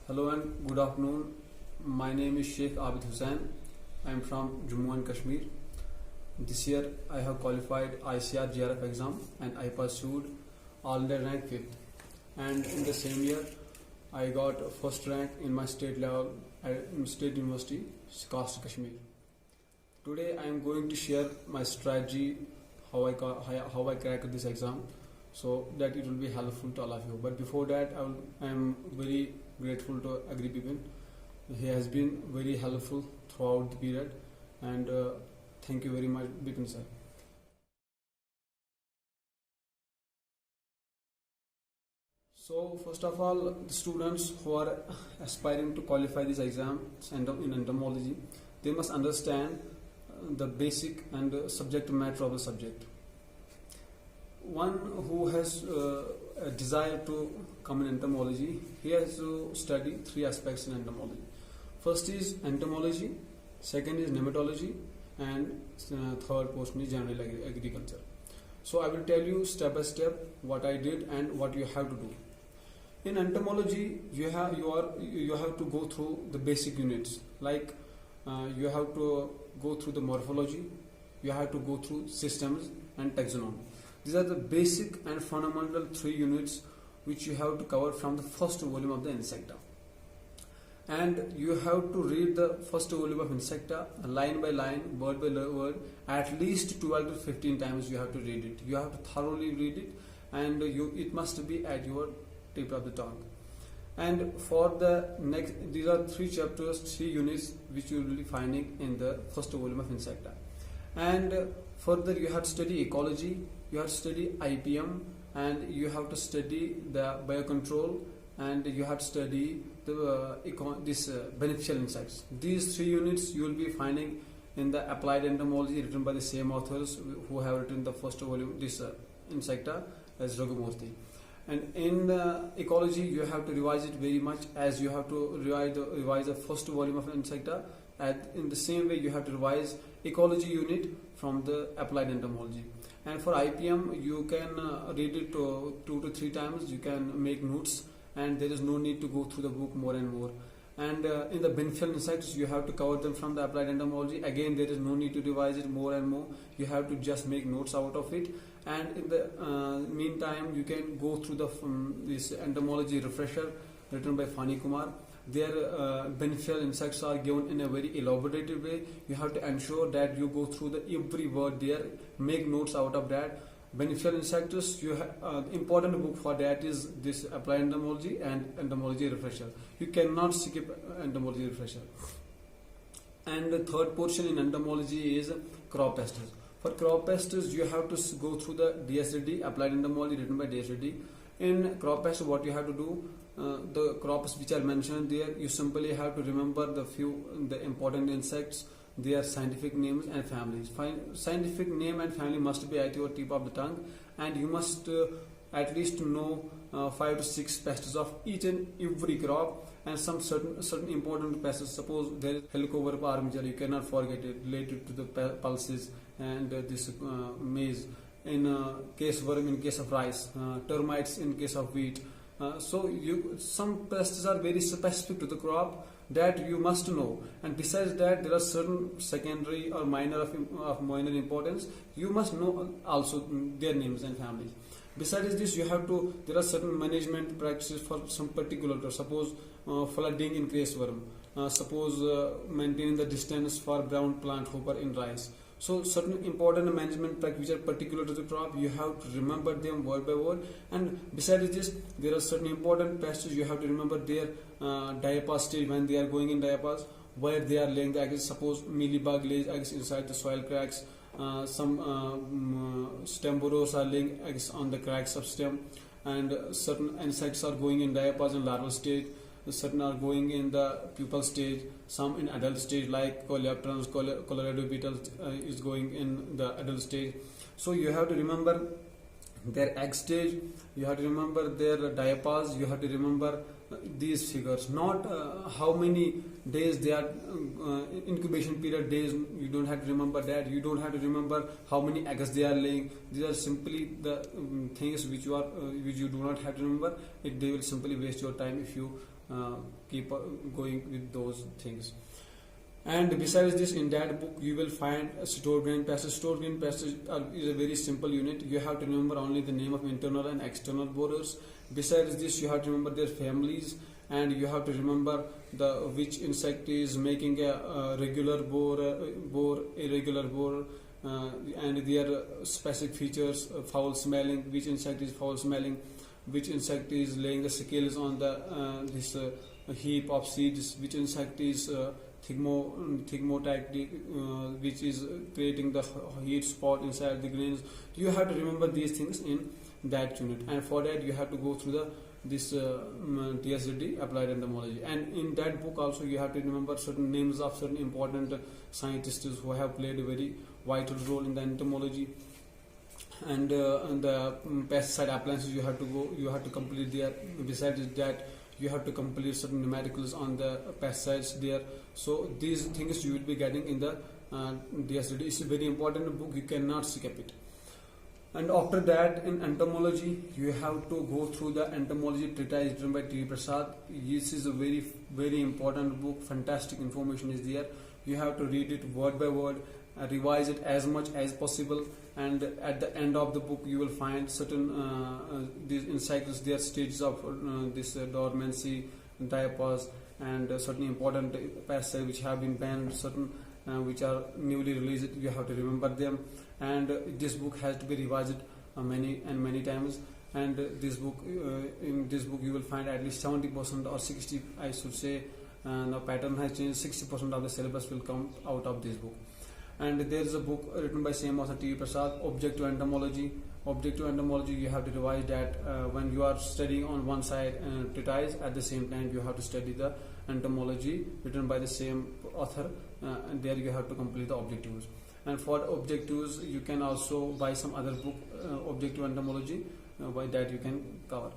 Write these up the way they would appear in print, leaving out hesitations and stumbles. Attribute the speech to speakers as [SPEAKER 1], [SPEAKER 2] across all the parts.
[SPEAKER 1] Hello and good afternoon. My name is Sheikh Abid Hussain. I am from Jammu and Kashmir. This year I have qualified ICR GRF exam and I pursued all India rank 5th. And in the same year I got first rank in my state level in State University, Coast Kashmir. Today I am going to share my strategy how I cracked this exam so that it will be helpful to all of you. But before that I am very grateful to Agri Bipin. He has been very helpful throughout the period and thank you very much Bipin sir. So first of all, the students who are aspiring to qualify this exam in entomology, they must understand the basic and subject matter of the subject. One who has a desire to come in entomology, he has to study three aspects in entomology. First is entomology, second is nematology, and third portion is general agriculture. So I will tell you step by step what I did and what you have to do. In entomology, you have to go through the basic units, like you have to go through the morphology, you have to go through systems and taxonomy. These are the basic and fundamental three units which you have to cover from the first volume of the Insecta. And you have to read the first volume of Insecta line by line, word by word, at least 12 to 15 times you have to read it. You have to thoroughly read it and it must be at your tip of the tongue. And for the next, these are three chapters, three units which you will be finding in the first volume of Insecta. And further you have to study ecology, you have to study IPM, and you have to study the biocontrol, and you have to study the beneficial insects. These three units you will be finding in the applied entomology written by the same authors who have written the first volume, this Insecta, as Raghumurthy. And in ecology you have to revise it very much, as you have to revise the first volume of Insecta. In the same way you have to revise ecology unit from the applied entomology. And for IPM you can read it 2 to 3 times, you can make notes, and there is no need to go through the book more and more. And in the beneficial insects you have to cover them from the applied entomology. Again, there is no need to revise it more and more, you have to just make notes out of it. And in the meantime you can go through this entomology refresher written by Fani Kumar. Their beneficial insects are given in a very elaborated way. You have to ensure that you go through every word there, make notes out of that. Beneficial insects, important book for that is this applied entomology and entomology refresher. You cannot skip entomology refresher. And the third portion in entomology is crop pests. For crop pests you have to go through the DSRD, applied entomology written by DSRD. In crop pests what you have to do, the crops which are mentioned there, you simply have to remember the important insects, their scientific names and families. Scientific name and family must be at your tip of the tongue, and you must at least know 5 to 6 pests of each and every crop, and some certain important pests. Suppose there is Helicoverpa armiger, you cannot forget it, related to the pulses and this maize. In case worm in case of rice, termites in case of wheat. So some pests are very specific to the crop that you must know, and besides that there are certain secondary or minor of minor importance. You must know also their names and families. Besides this, there are certain management practices for some particular, suppose flooding in case worm, suppose maintaining the distance for brown plant hopper in rice. So certain important management practices which are particular to the crop, you have to remember them word by word. And besides this, there are certain important pests, you have to remember their diapause stage, when they are going in diapause, where they are laying the eggs. Suppose mealybug lays eggs inside the soil cracks, some stem burrows are laying eggs on the cracks of stem, and certain insects are going in diapause in larval stage. Certain are going in the pupal stage, some in adult stage, like Coleopterans, Colorado beetles is going in the adult stage. So you have to remember their egg stage, you have to remember their diapause, you have to remember these figures, not how many days they are incubation period days. You don't have to remember that. You don't have to remember how many eggs they are laying. These are simply the things which you do not have to remember. They will simply waste your time if you keep going with those things. And besides this, in that book you will find a stored grain passage. Stored grain passage is a very simple unit. You have to remember only the name of internal and external borers. Besides this, you have to remember their families, and you have to remember the which insect is making a regular bore, irregular bore, and their specific features, foul smelling, which insect is foul smelling, which insect is laying the scales on the this heap of seeds, which insect is thigmotactic, which is creating the heat spot inside the grains. You have to remember these things in that unit, and for that you have to go through the this TSJD applied entomology. And in that book also you have to remember certain names of certain important scientists who have played a very vital role in the entomology. And the pesticide appliances you have to complete there. Besides that, you have to complete certain numericals on the pesticides there. So these things you will be getting in the DSD. It's a very important book, you cannot skip it. And after that, in entomology, you have to go through the entomology treatise written by T. Prasad. This is a very important book. Fantastic information is there. You have to read it word by word, revise it as much as possible, and at the end of the book you will find certain these insects, their stages of this dormancy, diapause, and certain important pesticides which have been banned, certain which are newly released. You have to remember them, and this book has to be revised many times. And this book in this book you will find at least 70% or 60, I should say, the pattern has changed. 60% of the syllabus will come out of this book. And there is a book written by same author, T. Prasad, Objective Entomology. Objective Entomology, you have to revise that when you are studying on one side treatise, at the same time you have to study the entomology written by the same author, and there you have to complete the objectives. And for objectives you can also buy some other book, Objective Entomology, by that you can cover.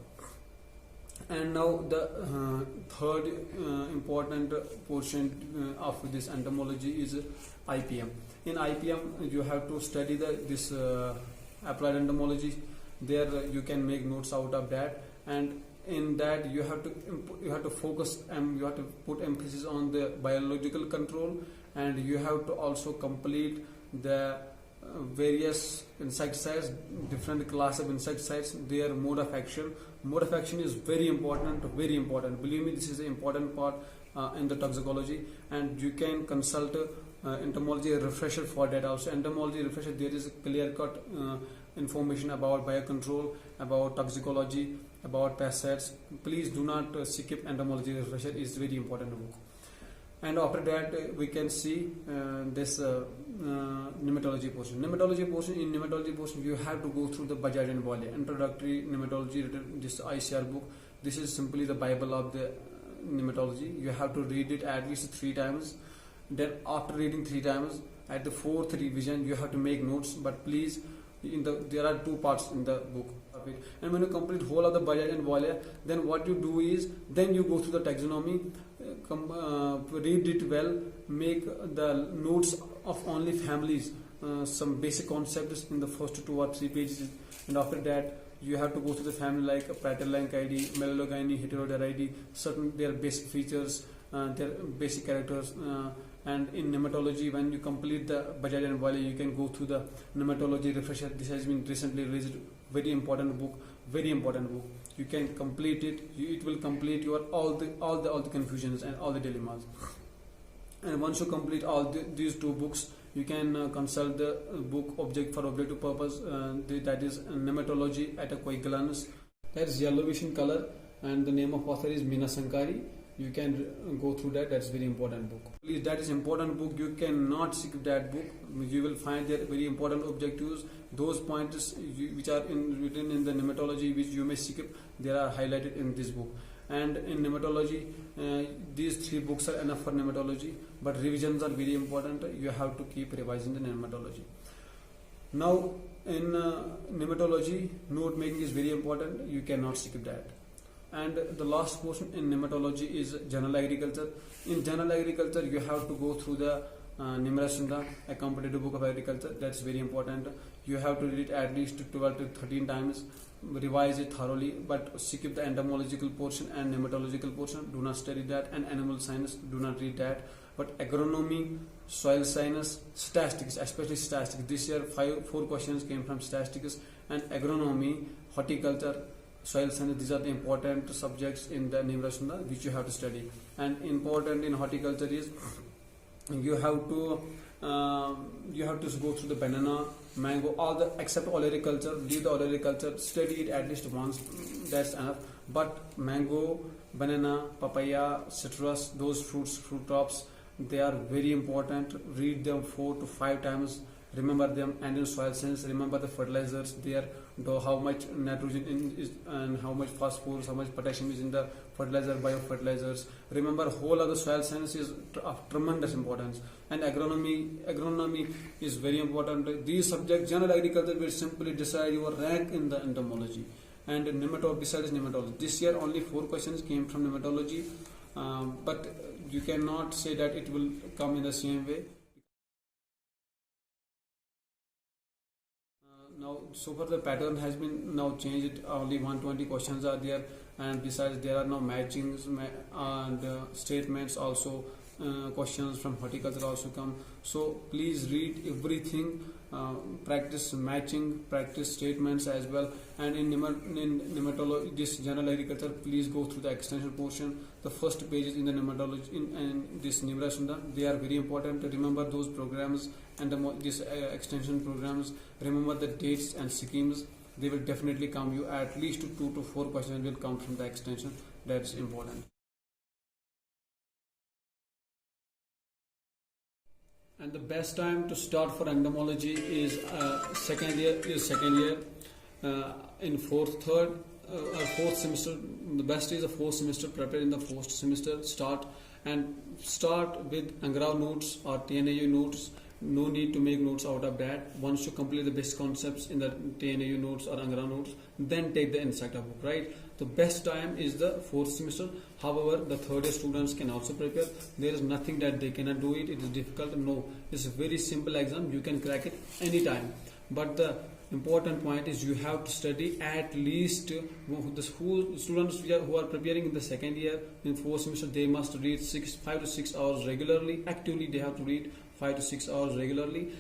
[SPEAKER 1] And now the third important portion of this entomology is IPM. In IPM you have to study this applied entomology. There you can make notes out of that, and in that you have to focus and you have to put emphasis on the biological control, and you have to also complete the various insecticides, different class of insecticides, their mode of action. Mode of action is very important. Believe me, this is the important part in the toxicology, and you can consult entomology refresher for that also. Entomology refresher, there is a clear-cut information about biocontrol, about toxicology, about pesticides. Please do not skip entomology refresher. It's very important book. And after that we can see this nematology portion. In nematology portion you have to go through the Bajaj and Walia introductory nematology, this ICR book. This is simply the Bible of the nematology. You have to read it at least 3 times. Then after reading 3 times, at the 4th revision you have to make notes. But please, there are 2 parts in the book of it. And when you complete whole of the Bajaj and Walia, then what you do is, then you go through the taxonomy, read it well, make the notes of only families, some basic concepts in the first 2 or 3 pages. And after that you have to go through the family like Praetorhynchidae, Melaleucini, Heteroderidae, certain their basic features, their basic characters. And in nematology, when you complete the Bajaj and Walia, you can go through the nematology refresher. This has been recently released. Very important book. You can complete it. It will complete your all the confusions and all the dilemmas. And once you complete all these 2 books, you can consult the book for objective purpose. That is Nematology Attacquiglanus. That is yellowish in color, and the name of author is Meena Sankari. You can go through that. That's very important book. Please, that is important book. You cannot skip that book. You will find there very important objectives. Those points which are written in the nematology, which you may skip, they are highlighted in this book. And in nematology, these 3 books are enough for nematology. But revisions are very important. You have to keep revising the nematology. Now, in nematology, note making is very important. You cannot skip that. And the last portion in nematology is general agriculture. In general agriculture, you have to go through the Nimrasunda, a competitive book of agriculture. That's very important. You have to read it at least 12 to 13 times. Revise it thoroughly, but skip the entomological portion and nematological portion. Do not study that. And animal science, do not read that. But agronomy, soil science, statistics, especially statistics. This year, 4 questions came from statistics and agronomy, horticulture, soil science. These are the important subjects in the Nimrasunda which you have to study. And important in horticulture is you have to go through the banana, mango, all the except olericulture. Leave the olericulture, study it at least once. That's enough. But mango, banana, papaya, citrus, those fruit crops, they are very important. Read them 4 to 5 times. Remember them. And in soil science, remember the fertilizers there, how much nitrogen is and how much phosphorus, how much potassium is in the fertilizer, biofertilizers. Remember, whole of the soil science is of tremendous importance. And agronomy is very important. These subjects, general agriculture, will simply decide your rank in the entomology. And besides nematology, this year only 4 questions came from nematology, but you cannot say that it will come in the same way. Now, so far the pattern has been now changed. Only 120 questions are there, and besides there are now matchings and statements also. Questions from horticulture also come. So please read everything. Practice matching, practice statements as well. And in nematology, this general agriculture, please go through the extension portion. The first pages in the nematology in this Nimrasunda, they are very important. Remember those programs and this extension programs. Remember the dates and schemes. They will definitely come. You at least 2 to 4 questions will come from the extension. That's important. And the best time to start for entomology is second year. In fourth semester. The best is the fourth semester. Prepare in the fourth semester. Start with Angra notes or TNAU notes. No need to make notes out of that. Once you complete the basic concepts in the TNAU notes or Angra notes, then take the Insecta book, right? The best time is the fourth semester. However, the third year students can also prepare. There is nothing that they cannot do it. It is difficult. No, it's a very simple exam. You can crack it anytime. But the important point is you have to study at least the school students who are preparing in the second year in fourth semester. They must read 5 to 6 hours regularly. Actively, they have to read 5 to 6 hours regularly.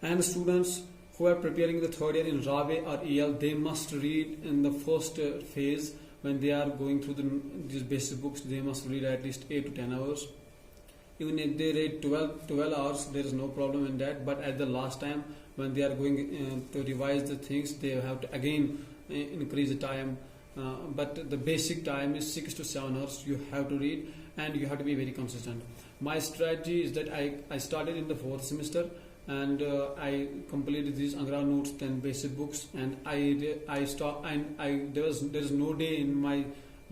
[SPEAKER 1] And the students who are preparing the third year in RAWE or EL, they must read in the first phase. When they are going through these basic books, they must read at least 8 to 10 hours. Even if they read 12 hours, there is no problem in that. But at the last time, when they are going to revise the things, they have to again increase the time. But the basic time is 6 to 7 hours. You have to read and you have to be very consistent. My strategy is that I started in the fourth semester and I completed these Angra notes, 10 basic books, and I stopped. And there is no day in my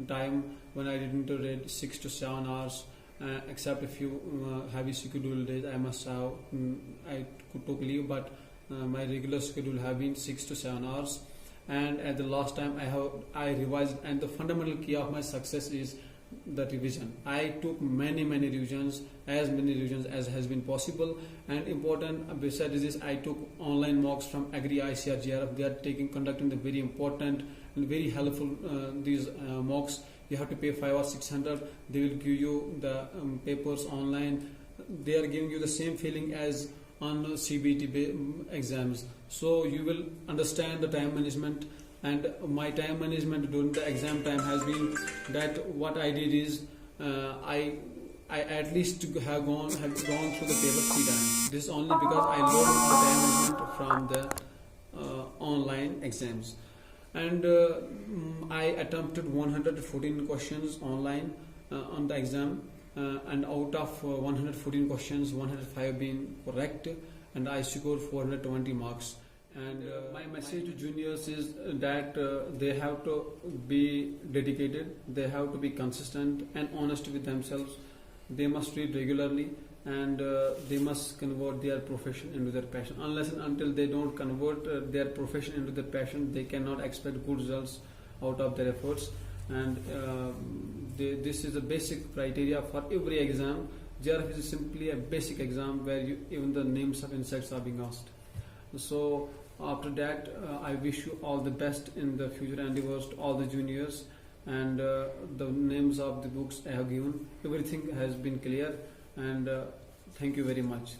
[SPEAKER 1] time when I didn't read 6 to 7 hours. Except a few heavy schedule days I must have I took leave, but my regular schedule have been 6 to 7 hours. And at the last time I revised, and the fundamental key of my success is the revision. I took many revisions, as many revisions as has been possible. And important besides this, I took online mocks from Agri ICR GRF. They are conducting the very important and very helpful these mocks. You have to pay 500 or 600. They will give you the papers online. They are giving you the same feeling as on CBT exams. So you will understand the time management. And my time management during the exam time has been that what I did is I at least have gone through the paper 3 times. This is only because I learned the time management from the online exams. And I attempted 114 questions online on the exam, and out of 114 questions, 105 being correct, and I scored 420 marks. And my message to juniors is that they have to be dedicated, they have to be consistent and honest with themselves. They must read regularly, and they must convert their profession into their passion. Unless and until they don't convert their profession into their passion, they cannot expect good results out of their efforts. And this is a basic criteria for every exam. JRF is simply a basic exam where even the names of insects are being asked. So after that, I wish you all the best in the future endeavors to all the juniors, and the names of the books I have given, everything has been clear, and thank you very much.